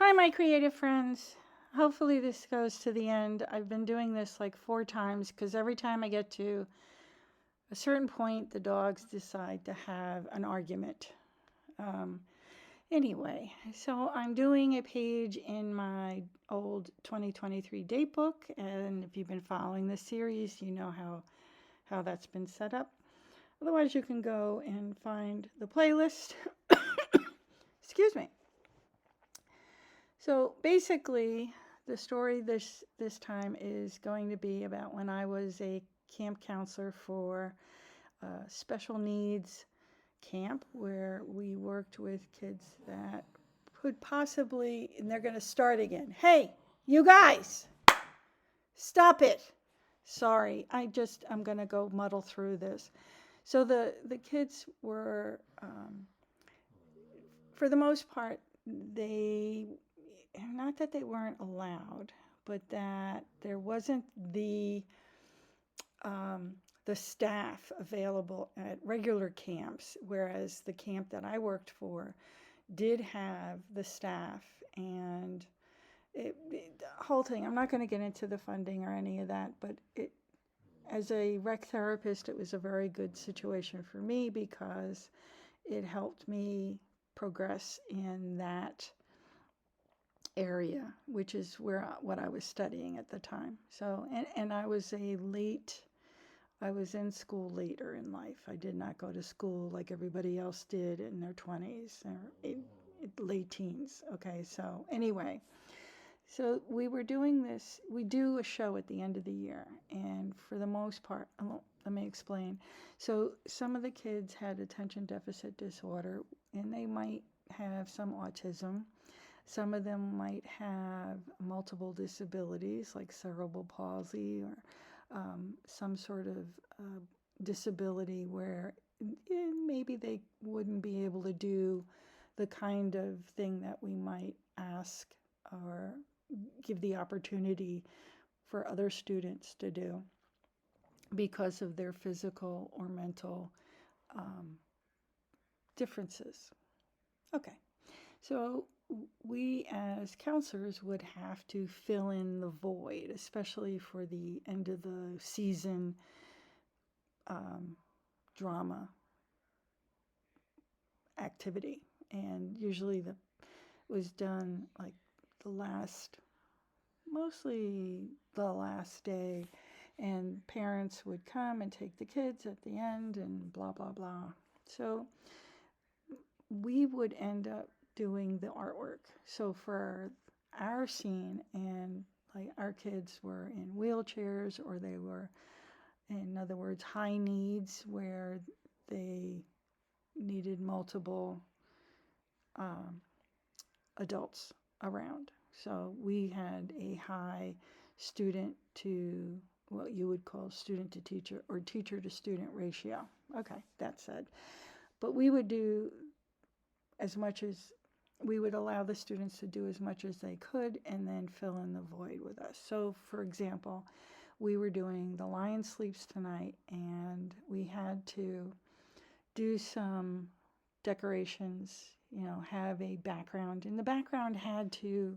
Hi, my creative friends. Hopefully, this goes to the end. I've been doing this like 4 times because every time I get to a certain point, the dogs decide to have an argument. Um, anyway, so I'm doing a page in my old 2023 date book, and if you've been following this series, you know how that's been set up. Otherwise, you can go and find the playlist. Excuse me. So basically, the story this time is going to be about when I was a camp counselor for a special needs camp where we worked with kids that could possibly, and they're going to start again. Hey, you guys, stop it. Sorry, I'm going to go muddle through this. So the kids were, for the most part, they not that they weren't allowed, but that there wasn't um, the staff available at regular camps, whereas the camp that I worked for did have the staff and the whole thing. I'm not going to get into the funding or any of that, but as a rec therapist, it was a very good situation for me because it helped me progress in that area, which is where what I was studying at the time. So, and I was in school later in life. I did not go to school like everybody else did in their 20s or late teens. Okay, so anyway, so we were doing this. We do a show at the end of the year, and for the most part, let me explain. So some of the kids had attention deficit disorder, and they might have some autism. Some of them might have multiple disabilities like cerebral palsy or some sort of uh, disability where maybe they wouldn't be able to do the kind of thing that we might ask or give the opportunity for other students to do because of their physical or mental um, differences. Okay, so we as counselors would have to fill in the void, especially for the end of the season um, drama activity. And usually the was done like the last, mostly the last day, and parents would come and take the kids at the end and blah, blah, blah. So we would end up doing the artwork. So for our scene, and like our kids were in wheelchairs or they were, in other words, high needs where they needed multiple um, adults around. So we had a high student to what you would call student to teacher or teacher to student ratio. Okay, that said. But we would do as much as we would allow the students to do as much as they could and then fill in the void with us. So, for example, we were doing The Lion Sleeps Tonight, and we had to do some decorations, have a background, and the background had to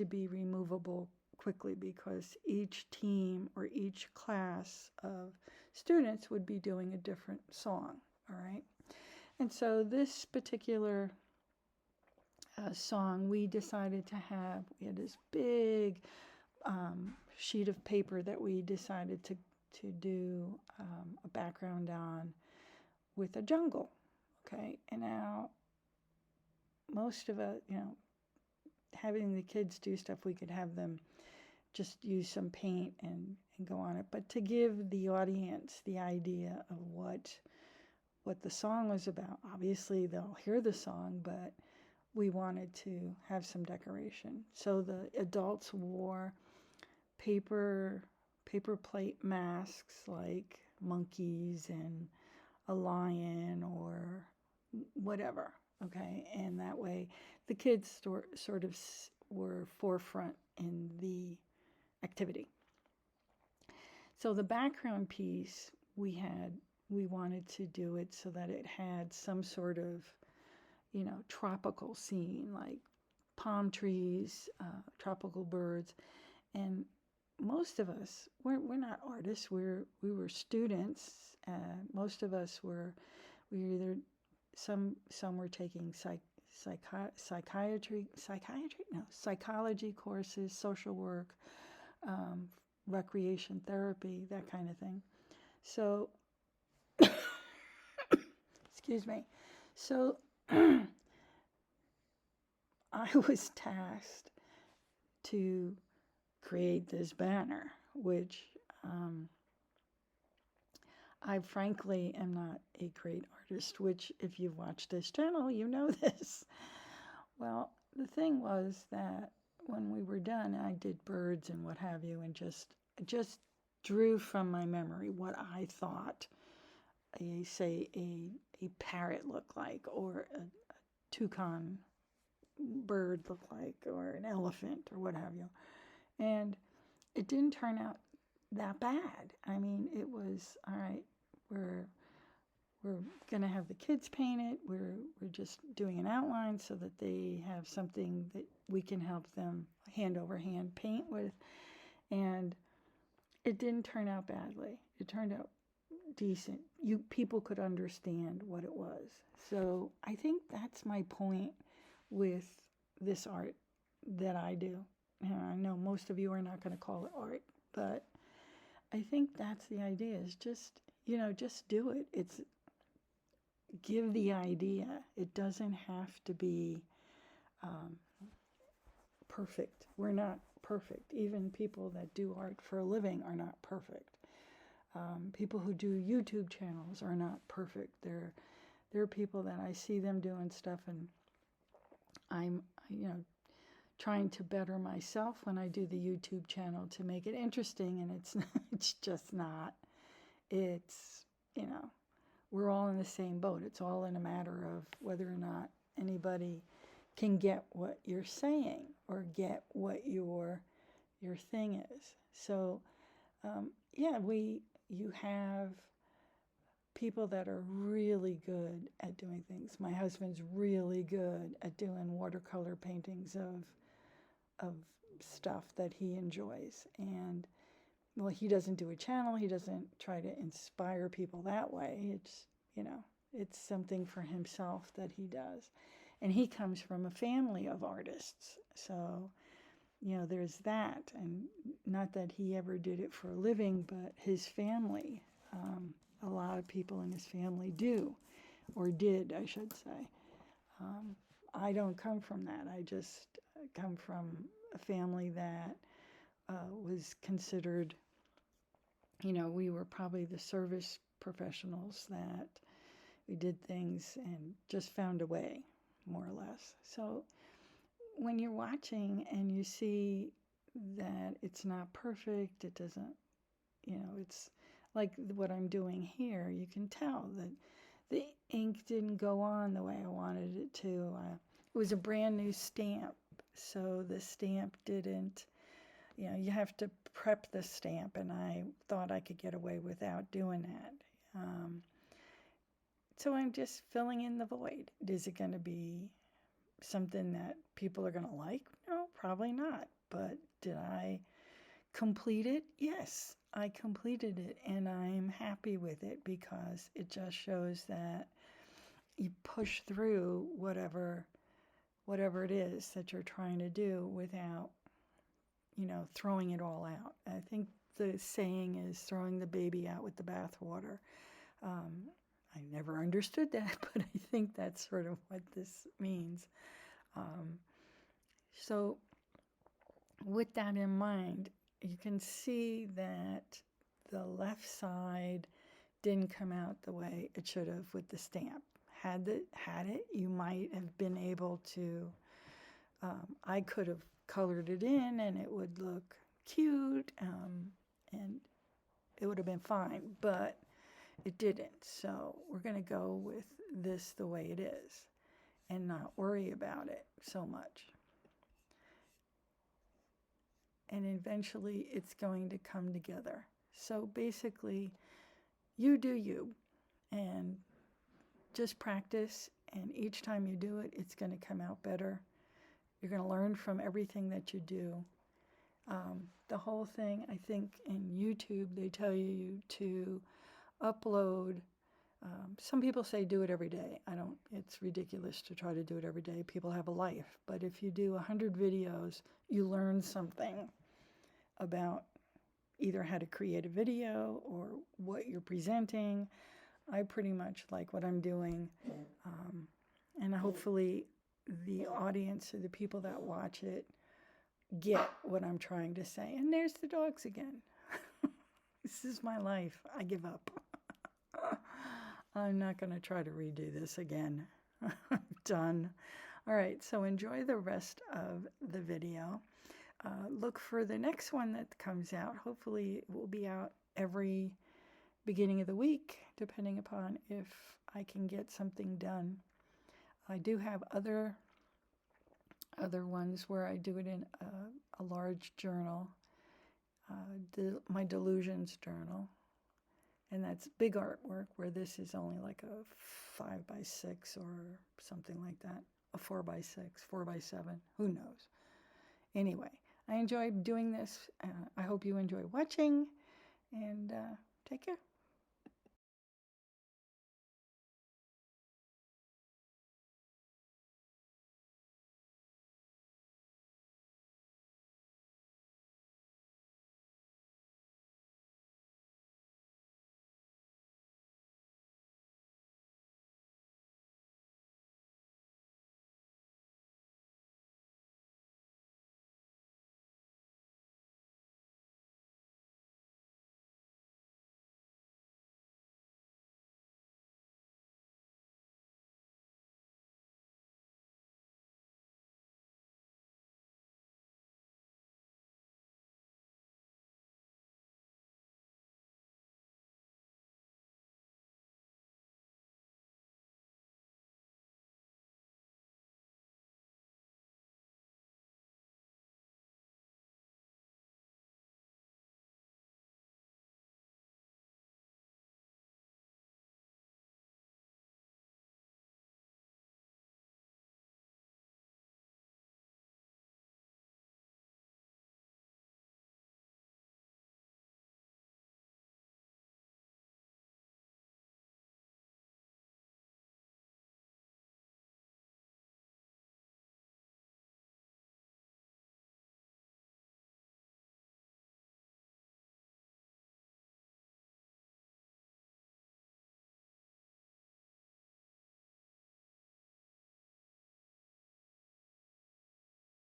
be removable quickly because each team or each class of students would be doing a different song, all right? And so this particular song, we decided to have, we had this big sheet of paper that we decided to do a background on with a jungle. Okay, and now most of us, having the kids do stuff, we could have them just use some paint and go on it. But to give the audience the idea of what the song was about, obviously they'll hear the song, but we wanted to have some decoration. So the adults wore paper paper plate masks like monkeys and a lion or whatever. Okay, and that way the kids sort of were forefront in the activity. So the background piece we wanted to do it so that it had some sort of tropical scene like palm trees, tropical birds, and most of us we're not artists. We were students. Most of us we either some were taking psychology courses, social work, um, recreation therapy, that kind of thing. So, excuse me. So, I was tasked to create this banner, which I frankly am not a great artist, which, if you've watched this channel, you know this. Well, the thing was that when we were done, I did birds and what have you, and just drew from my memory what I thought a parrot looked like, or a toucan bird looked like, or an elephant, or what have you. And it didn't turn out that bad. I mean, it was all right. We're we're gonna have the kids paint it. We're just doing an outline so that they have something that we can help them hand over hand paint with. And it didn't turn out badly. It turned out decent. People could understand what it was. So I think that's my point with this art that I do. And I know most of you are not going to call it art, but I think that's the idea, is just, just do it. It's give the idea. It doesn't have to be perfect. We're not perfect. Even people that do art for a living are not perfect. People who do YouTube channels are not perfect. There are people that I see them doing stuff, and I'm, trying to better myself when I do the YouTube channel to make it interesting, and it's just not. It's, we're all in the same boat. It's all in a matter of whether or not anybody can get what you're saying or get what your thing is. So, you have people that are really good at doing things. My husband's really good at doing watercolor paintings of stuff that he enjoys. And well, he doesn't do a channel. He doesn't try to inspire people that way. It's, it's something for himself that he does. And he comes from a family of artists. So, there's that. And not that he ever did it for a living, but his family, a lot of people in his family do, or did, I should say. I don't come from that. I just come from a family that was considered, we were probably the service professionals, that we did things and just found a way, more or less. So when you're watching and you see that it's not perfect, it doesn't, it's like what I'm doing here, you can tell that the ink didn't go on the way I wanted it to. It was a brand new stamp, so the stamp didn't, you have to prep the stamp, and I thought I could get away without doing that. So I'm just filling in the void. Is it going to be something that people are going to like? No, probably not. But did I complete it? Yes, I completed it, and I'm happy with it, because it just shows that you push through whatever it is that you're trying to do without, throwing it all out. I think the saying is throwing the baby out with the bathwater. I never understood that, but I think that's sort of what this means. So with that in mind, you can see that the left side didn't come out the way it should have with the stamp. Had it, you might have been able to, I could have colored it in and it would look cute, and it would have been fine, but it didn't. So we're going to go with this the way it is and not worry about it so much. And eventually it's going to come together. So basically, you do you, and just practice, and each time you do it, it's going to come out better. You're going to learn from everything that you do. The whole thing, I think in YouTube, they tell you to upload. Some people say do it every day. I don't, it's ridiculous to try to do it every day. People have a life. But if you do 100 videos, you learn something about either how to create a video or what you're presenting. I pretty much like what I'm doing. And hopefully the audience or the people that watch it get what I'm trying to say. And there's the dogs again. This is my life. I give up. I'm not going to try to redo this again. I'm done. All right, so enjoy the rest of the video. Look for the next one that comes out. Hopefully it will be out every beginning of the week, depending upon if I can get something done. I do have other ones where I do it in a large journal, my delusions journal, and that's big artwork, where this is only like a 5x6 or something like that, a 4x6, 4x7, who knows. Anyway, I enjoyed doing this. I hope you enjoy watching, and take care.